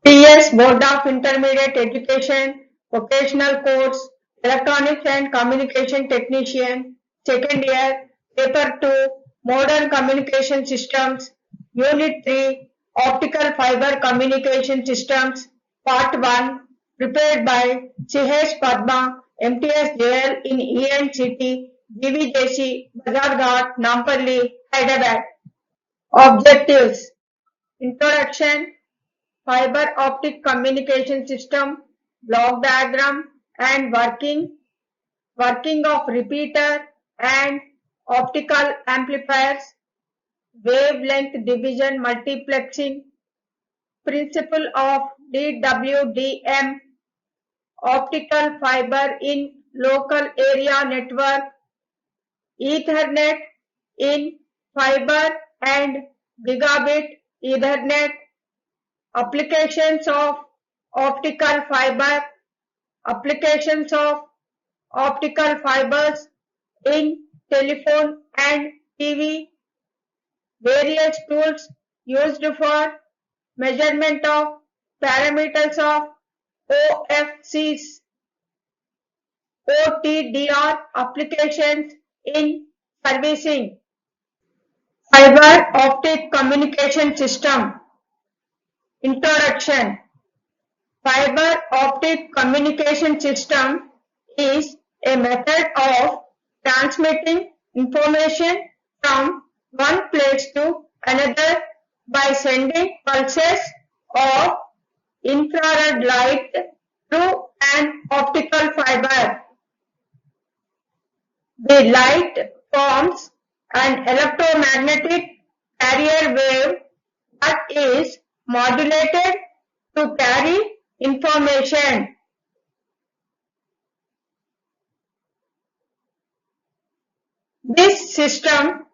TS Board of Intermediate Education, Vocational Course, Electronics and Communication Technician, second year, paper 2, Modern Communication Systems, Unit 3, Optical Fiber Communication Systems, Part 1, prepared by CH Padma, MTS JL in ENCT, GVJC, Bazarghat, Nampalli, Hyderabad. Objectives: Introduction, fiber optic communication system, block diagram and working of repeater and optical amplifiers, wavelength division multiplexing, principle of DWDM, optical fiber in local area network, Ethernet in fiber and gigabit Ethernet, applications of optical fiber, applications of optical fibers in telephone and TV, various tools used for measurement of parameters of OFCs, OTDR applications in servicing, fiber optic communication system. Introduction. Fiber optic communication system is a method of transmitting information from one place to another by sending pulses of infrared light through an optical fiber. The light forms an electromagnetic carrier wave that is modulated to carry information. This system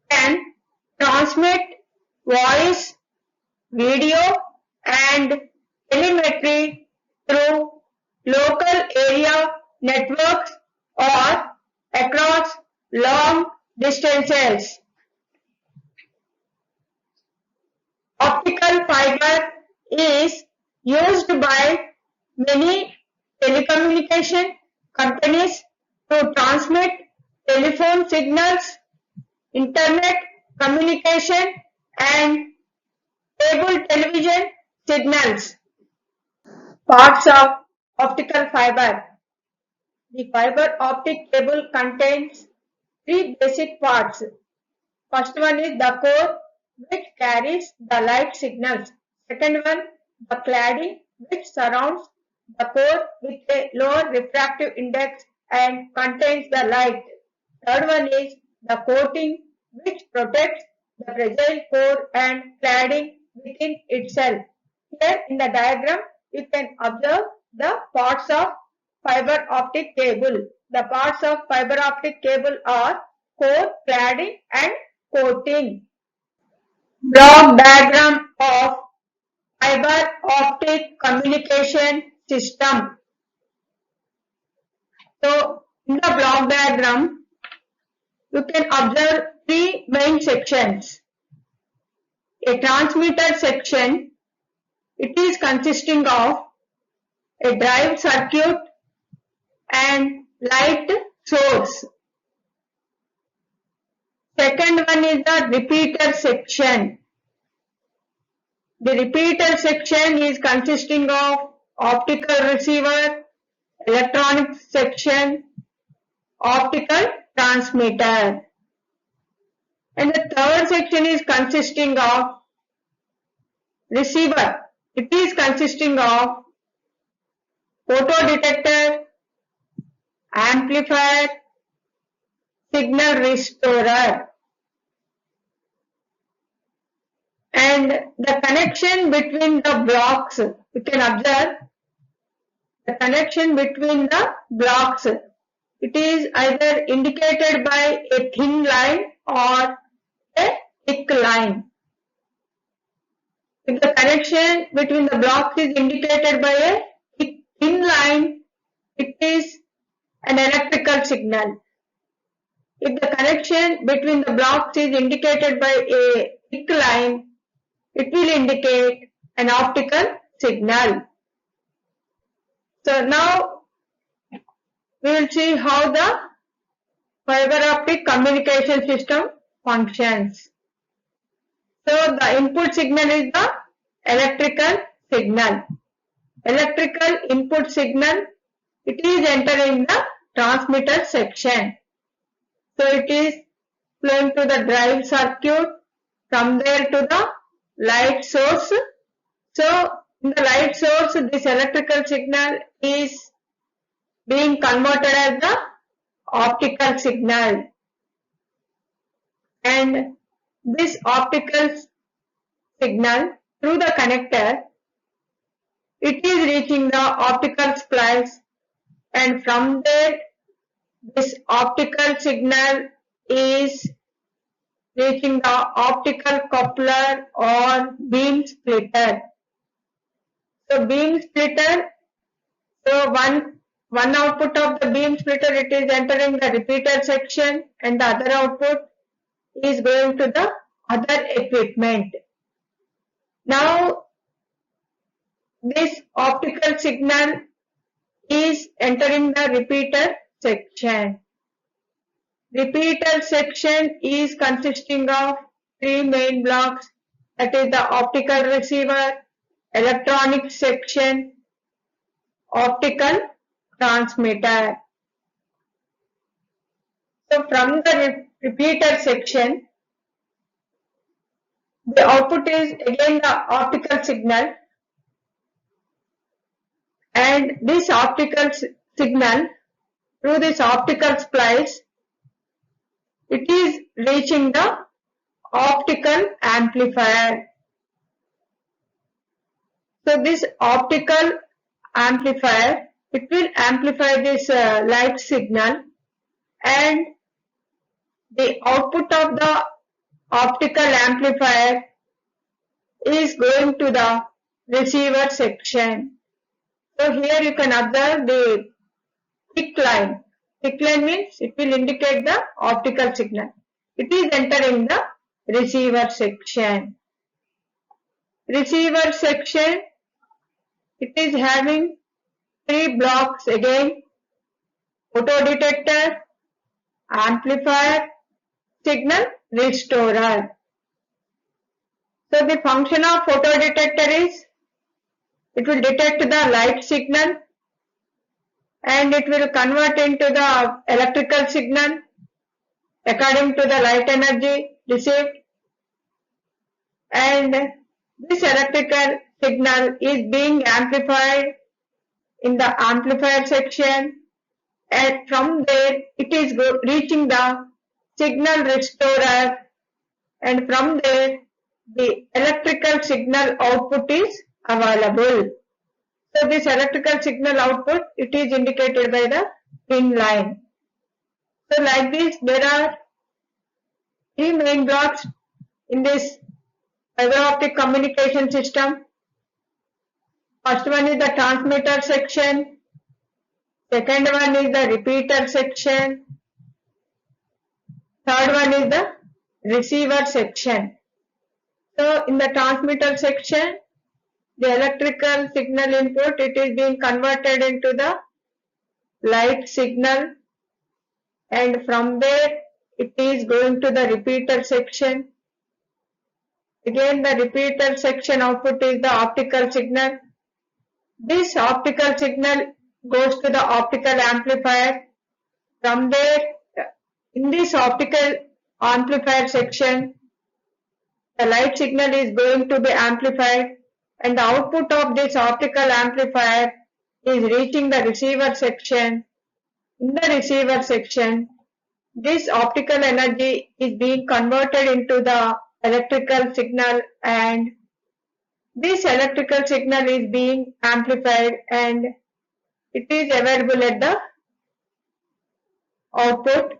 can transmit voice, video and telemetry through local area networks or across long distances. Optical fiber is used by many telecommunication companies to transmit telephone signals, internet communication and cable television signals. Parts of optical fiber. The fiber optic cable contains three basic parts. First one is the core, which carries the light signals. Second one, the cladding, which surrounds the core with a lower refractive index and contains the light. Third one is the coating, which protects the fragile core and cladding within itself. Here in the diagram, you can observe the parts of fiber optic cable. The parts of fiber optic cable are core, cladding and coating. Block diagram of fiber optic communication system. So, in the block diagram, you can observe three main sections. A transmitter section, it is consisting of a drive circuit and light source. Second one is the repeater section. The repeater section is consisting of optical receiver, electronic section, optical transmitter. And the third section is consisting of receiver. It is consisting of photodetector, amplifier, signal restorer. And the connection between the blocks, you can observe the connection between the blocks. It is either indicated by a thin line or a thick line. If the connection between the blocks is indicated by a thin line, it is an electrical signal. If the connection between the blocks is indicated by a thick line, it will indicate an optical signal. So now we will see how the fiber optic communication system functions. So the input signal is the electrical signal. Electrical input signal, it is entering the transmitter section. So it is flowing to the drive circuit, from there to the light source. So in the light source, this electrical signal is being converted as the optical signal, and this optical signal through the connector, it is reaching the optical splice, and from there this optical signal is reaching the optical coupler or beam splitter. So beam splitter, so one output of the beam splitter, it is entering the repeater section, and the other output is going to the other equipment. Now this optical signal is entering the repeater section. Repeater section is consisting of three main blocks, that is the optical receiver, electronic section, optical transmitter. So from the repeater section, the output is again the optical signal, and this optical signal through this optical splice, it is reaching the optical amplifier. So this optical amplifier, it will amplify this light signal, and the output of the optical amplifier is going to the receiver section. So here you can observe the thick line. Thick line means it will indicate the optical signal. It is entering the receiver section. Receiver section, it is having three blocks again: photodetector, amplifier, signal restorer. So the function of photodetector is, it will detect the light signal and it will convert into the electrical signal according to the light energy received, and this electrical signal is being amplified in the amplifier section, and from there it is reaching the signal restorer, and from there the electrical signal output is available. So this electrical signal output, it is indicated by the thin line. So like this, there are three main blocks in this fiber optic communication system. First one is the transmitter section, second one is the repeater section, third one is the receiver section. So in the transmitter section, the electrical signal input, it is being converted into the light signal, and from there it is going to the repeater section. Again the repeater section output is the optical signal. This optical signal goes to the optical amplifier. From there, in this optical amplifier section, the light signal is going to be amplified, and the output of this optical amplifier is reaching the receiver section. In the receiver section, this optical energy is being converted into the electrical signal, and this electrical signal is being amplified and it is available at the output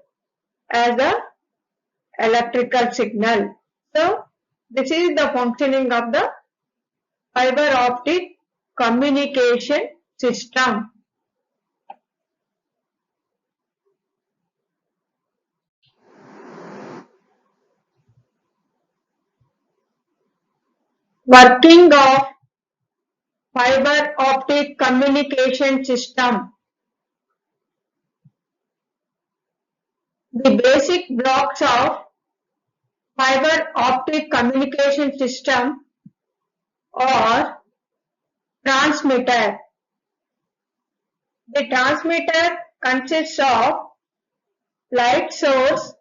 as a electrical signal. So this is the functioning of the fiber optic communication system. Working of fiber optic communication system. The basic blocks of fiber optic communication system are transmitter. The transmitter consists of light source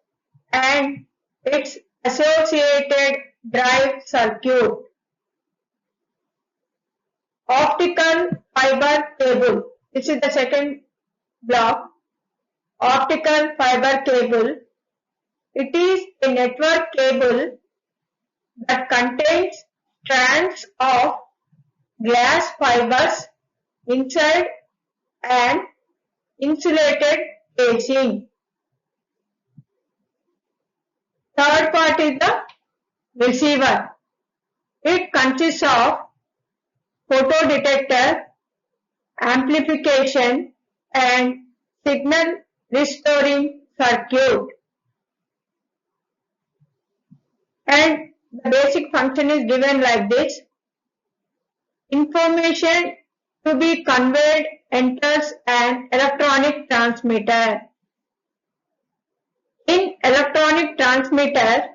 and its associated drive circuit. Optical fiber cable. This is the second block. Optical fiber cable. It is a network cable that contains strands of glass fibers inside an insulated casing. Third part is the receiver. It consists of photodetector, amplification and signal restoring circuit. And the basic function is given like this. Information to be conveyed enters an electronic transmitter. In electronic transmitter,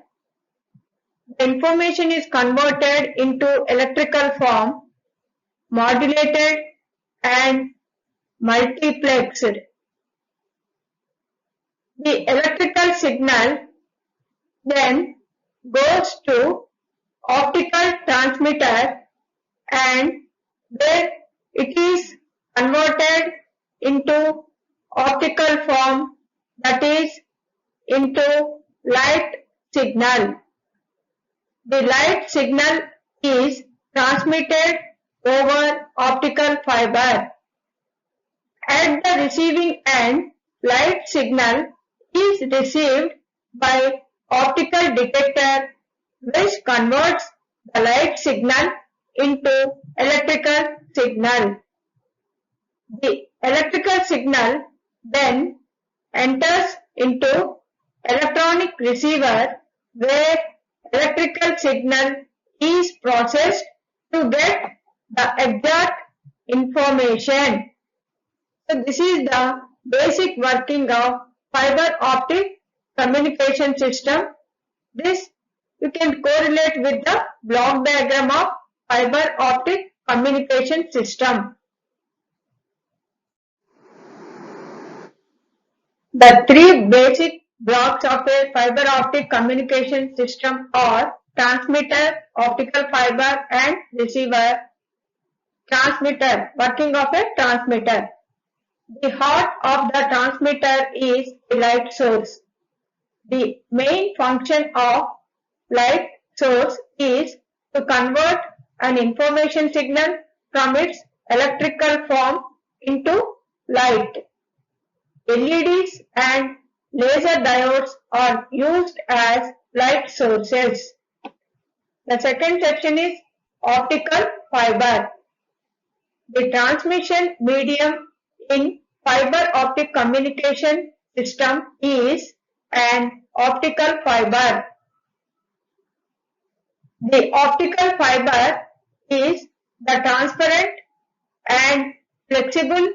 the information is converted into electrical form, modulated and multiplexed. The electrical signal then goes to optical transmitter and where it is converted into optical form, that is into light signal. The light signal is transmitted over optical fiber. At the receiving end, light signal is received by optical detector, which converts the light signal into electrical signal. The electrical signal then enters into electronic receiver, where electrical signal is processed to get the exact information. So this is the basic working of fiber optic communication system. This you can correlate with the block diagram of fiber optic communication system. The three basic blocks of a fiber optic communication system are transmitter, optical fiber and receiver. Transmitter, working of a transmitter. The heart of the transmitter is the light source. The main function of light source is to convert an information signal from its electrical form into light. LEDs and laser diodes are used as light sources. The second section is optical fiber. The transmission medium in fiber optic communication system is an optical fiber. The optical fiber is the transparent and flexible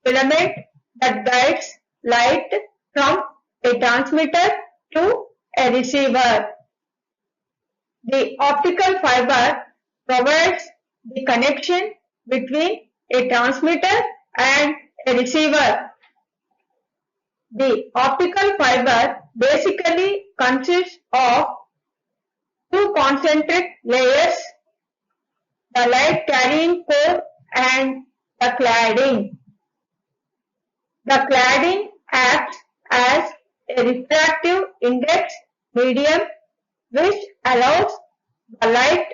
filament that guides light from a transmitter to a receiver. The optical fiber provides the connection between a transmitter and a receiver. The optical fiber basically consists of two concentric layers, the light carrying core and the cladding. The cladding acts as a refractive index medium which allows the light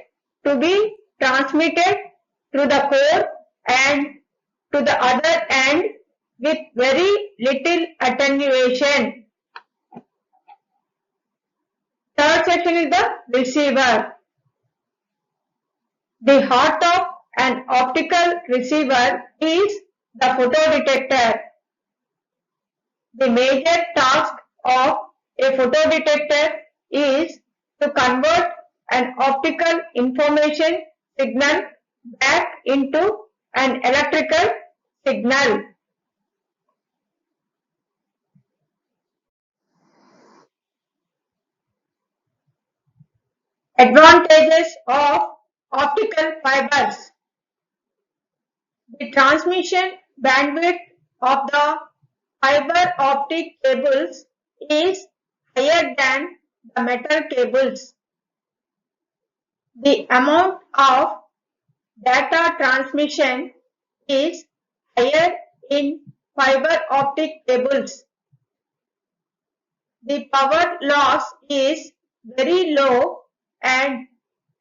to be transmitted through the core and to the other end with very little attenuation. Third section is the receiver. The heart of an optical receiver is the photodetector. The major task of a photodetector is to convert an optical information signal back into an electrical signal. Advantages of optical fibers. The transmission bandwidth of the fiber optic cables is higher than the metal cables. The amount of data transmission is higher in fiber optic cables. The power loss is very low and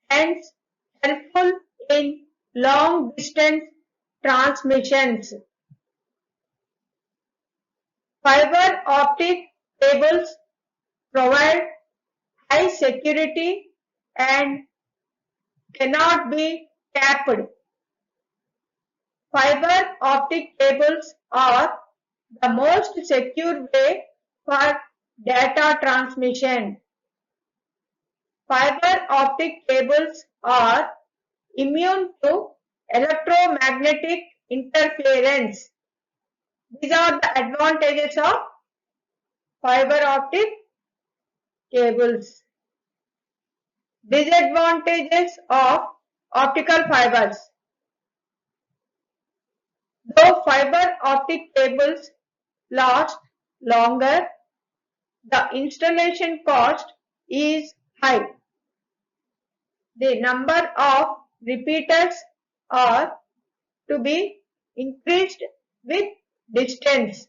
hence helpful in long distance transmissions. Fiber optic cables provide high security and cannot be tapped. Fiber optic cables are the most secure way for data transmission. Fiber optic cables are immune to electromagnetic interference. These are the advantages of fiber optic cables. Disadvantages of optical fibers. Though fiber optic cables last longer, the installation cost is high. The number of repeaters are to be increased with distance.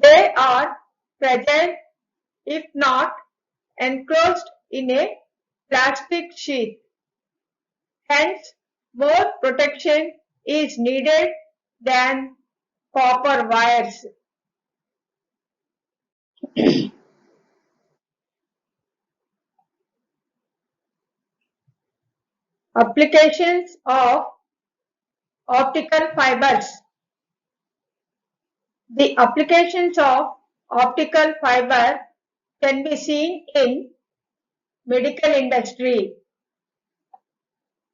They are fragile if not enclosed in a plastic sheath. Hence, more protection is needed than copper wires. Applications of optical fibers. The applications of optical fiber can be seen in medical industry.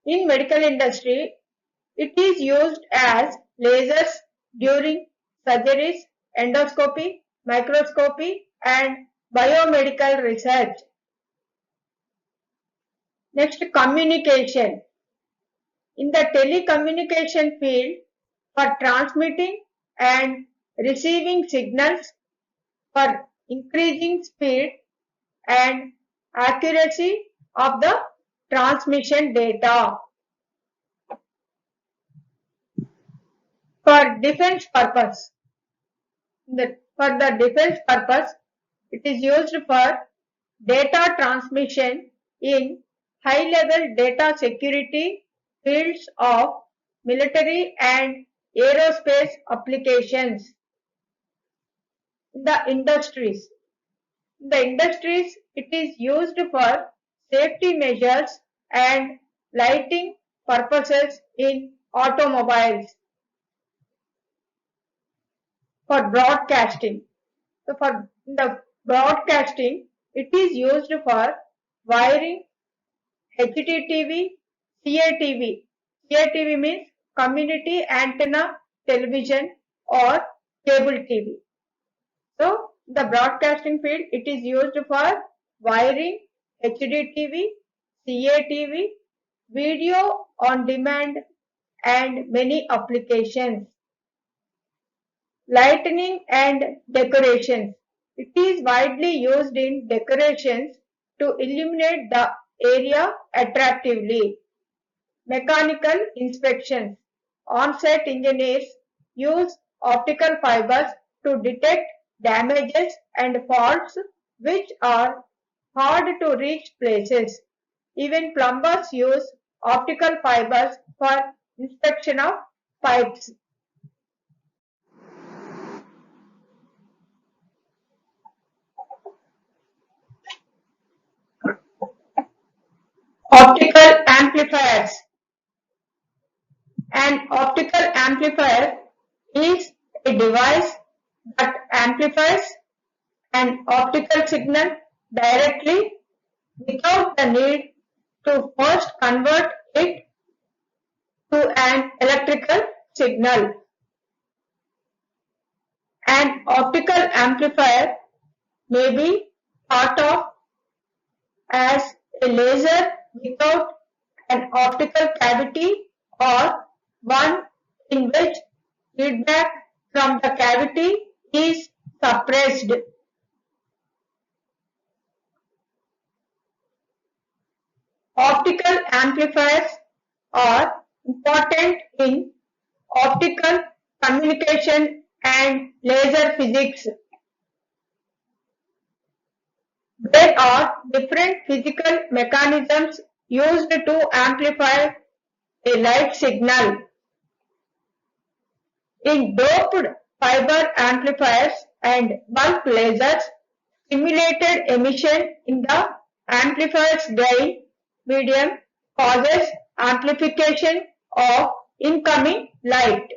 In medical industry, it is used as lasers during surgeries, endoscopy, microscopy, and biomedical research. Next, communication. In the telecommunication field, for transmitting and receiving signals, for increasing speed and accuracy of the transmission data. For defense purpose. For the defense purpose, it is used for data transmission in high-level data security fields of military and aerospace applications. In the industries. In the industries, it is used for safety measures and lighting purposes in automobiles. For broadcasting. So for the broadcasting, it is used for wiring HDTV, CATV. CATV means community antenna television or cable TV. So the broadcasting field, it is used for wiring HDTV, CATV, video on demand and many applications. Lighting and decorations. It is widely used in decorations to illuminate the area attractively. Mechanical inspections. On-site engineers use optical fibers to detect damages and faults which are hard to reach places. Even plumbers use optical fibers for inspection of pipes. Optical amplifiers. An optical amplifier is a device that amplifies an optical signal directly without the need to first convert it to an electrical signal. An optical amplifier may be thought of as a laser without an optical cavity or one in which feedback from the cavity is suppressed. Optical amplifiers are important in optical communication and laser physics. There are different physical mechanisms used to amplify a light signal. In doped fiber amplifiers and bulk lasers, stimulated emission in the amplifier's gain medium causes amplification of incoming light.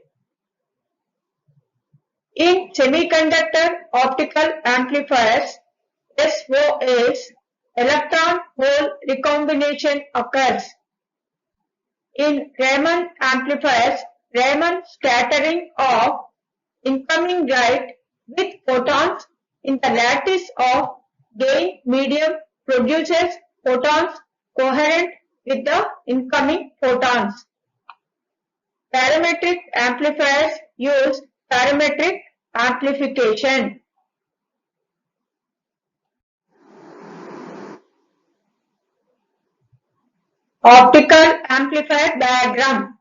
In semiconductor optical amplifiers, SOAs, electron-hole recombination occurs. In Raman amplifiers, Raman scattering of incoming light with photons in the lattice of gain medium produces photons coherent with the incoming photons. Parametric amplifiers use parametric amplification. Optical amplifier diagram.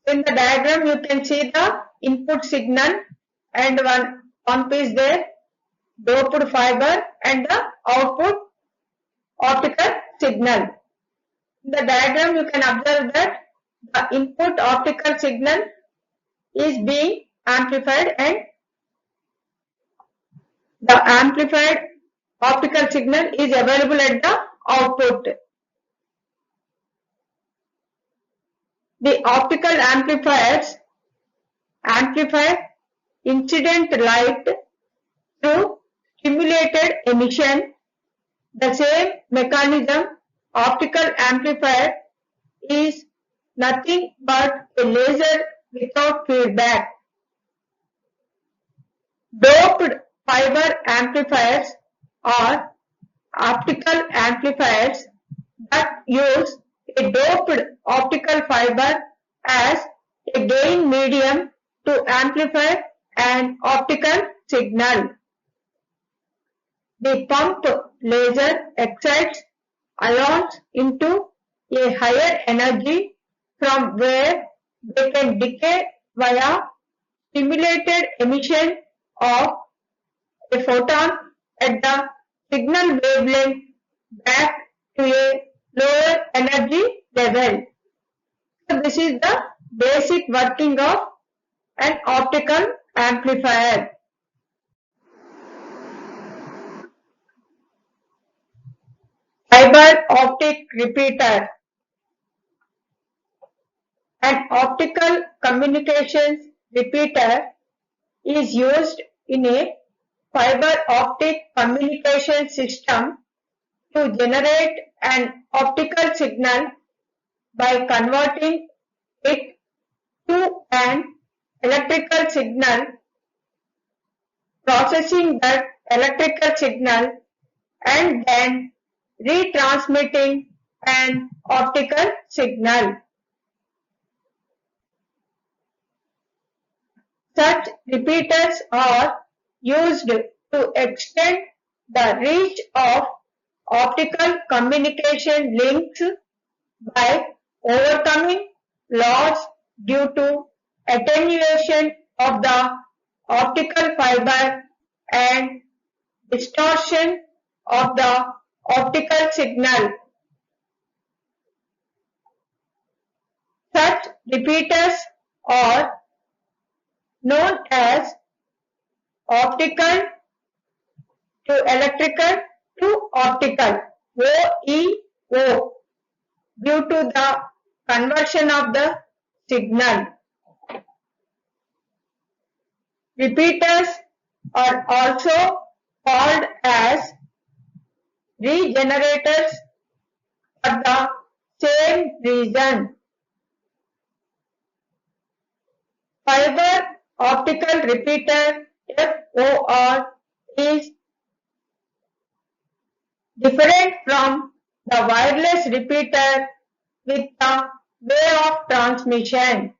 In the diagram you can see the input signal and one piece there, doped fiber, and the output optical signal. In the diagram you can observe that the input optical signal is being amplified and the amplified optical signal is available at the output. The optical amplifiers amplify incident light through stimulated emission. The same mechanism, optical amplifier, is nothing but a laser without feedback. Doped fiber amplifiers are optical amplifiers that use a doped optical fiber as a gain medium to amplify an optical signal. The pump laser excites ions into a higher energy from where they can decay via stimulated emission of a photon at the signal wavelength back to a lower energy level. So this is the basic working of an optical amplifier. Fiber optic repeater. An optical communications repeater is used in a fiber optic communication system to generate an optical signal by converting it to an electrical signal, processing that electrical signal, and then retransmitting an optical signal. Such repeaters are used to extend the reach of optical communication links by overcoming loss due to attenuation of the optical fiber and distortion of the optical signal. Such repeaters are known as optical to electrical to optical, OEO, due to the conversion of the signal. Repeaters are also called as regenerators for the same reason. Fiber optical repeater (FOR) is different from the wireless repeater with the way of transmission.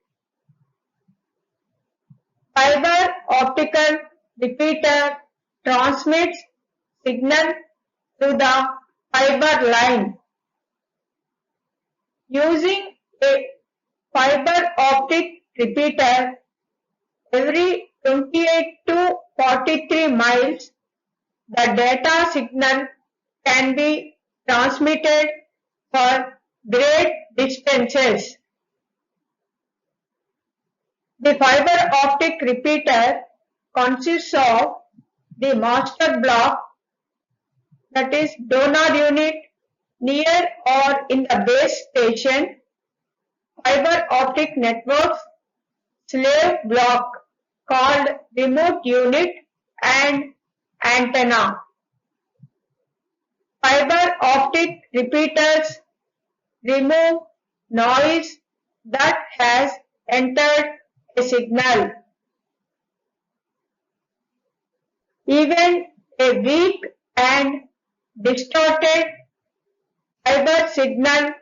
Fiber optical repeater transmits signal through the fiber line. Using a fiber optic repeater, every 28 to 43 miles, the data signal can be transmitted for great distances. The fiber optic repeater consists of the master block, that is donor unit, near or in the base station, fiber optic networks, slave block called remote unit, and antenna. Fiber optic repeaters remove noise that has entered a signal. Even a weak and distorted fiber signal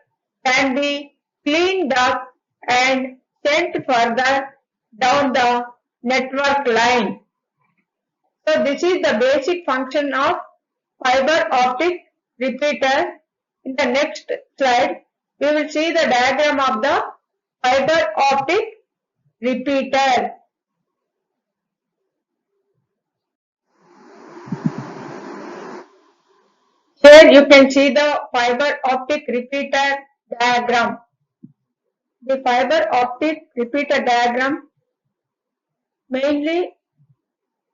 can be cleaned up and sent further down the network line. So this is the basic function of fiber optic repeater. In the next slide, we will see the diagram of the fiber optic repeater. Here you can see the fiber optic repeater diagram. The fiber optic repeater diagram, mainly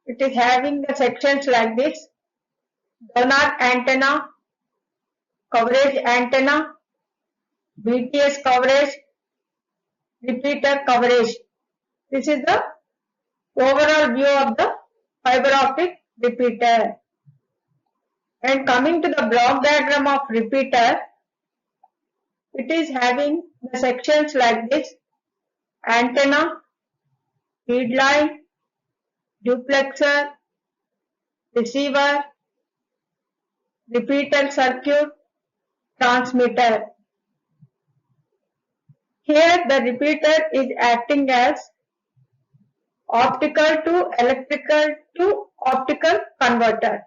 it is having the sections like this: donor antenna, coverage antenna, BTS coverage, repeater coverage. This is the overall view of the fiber optic repeater. And coming to the block diagram of repeater, it is having the sections like this: antenna, feed line, duplexer, receiver, repeater circuit, transmitter. Here the repeater is acting as optical to electrical to optical converter.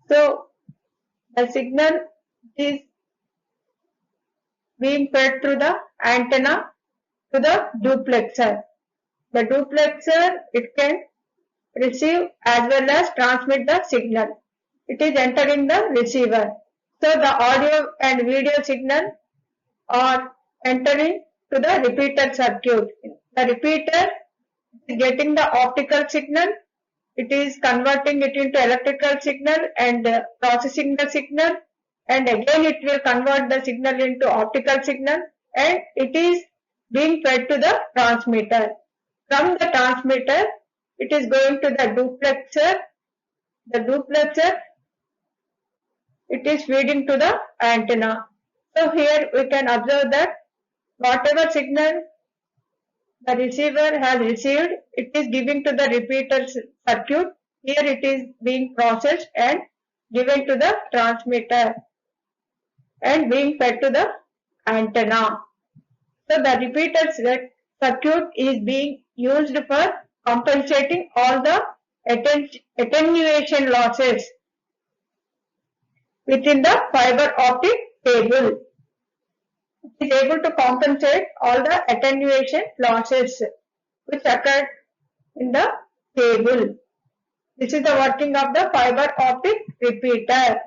So the signal is being fed through the antenna to the duplexer. The duplexer, it can receive as well as transmit the signal. It is entering the receiver. So the audio and video signal are entering to the repeater circuit. The repeater is getting the optical signal. It is converting it into electrical signal and processing the signal, and again it will convert the signal into optical signal, and it is being fed to the transmitter. From the transmitter, it is going to the duplexer. The duplexer, it is feeding to the antenna. So here we can observe that whatever signal the receiver has received, it is giving to the repeater circuit. Here it is being processed and given to the transmitter and being fed to the antenna. So the repeater circuit is being used for compensating all the attenuation losses within the fiber optic cable. It is able to compensate all the attenuation losses which occurred in the cable. This is the working of the fiber optic repeater.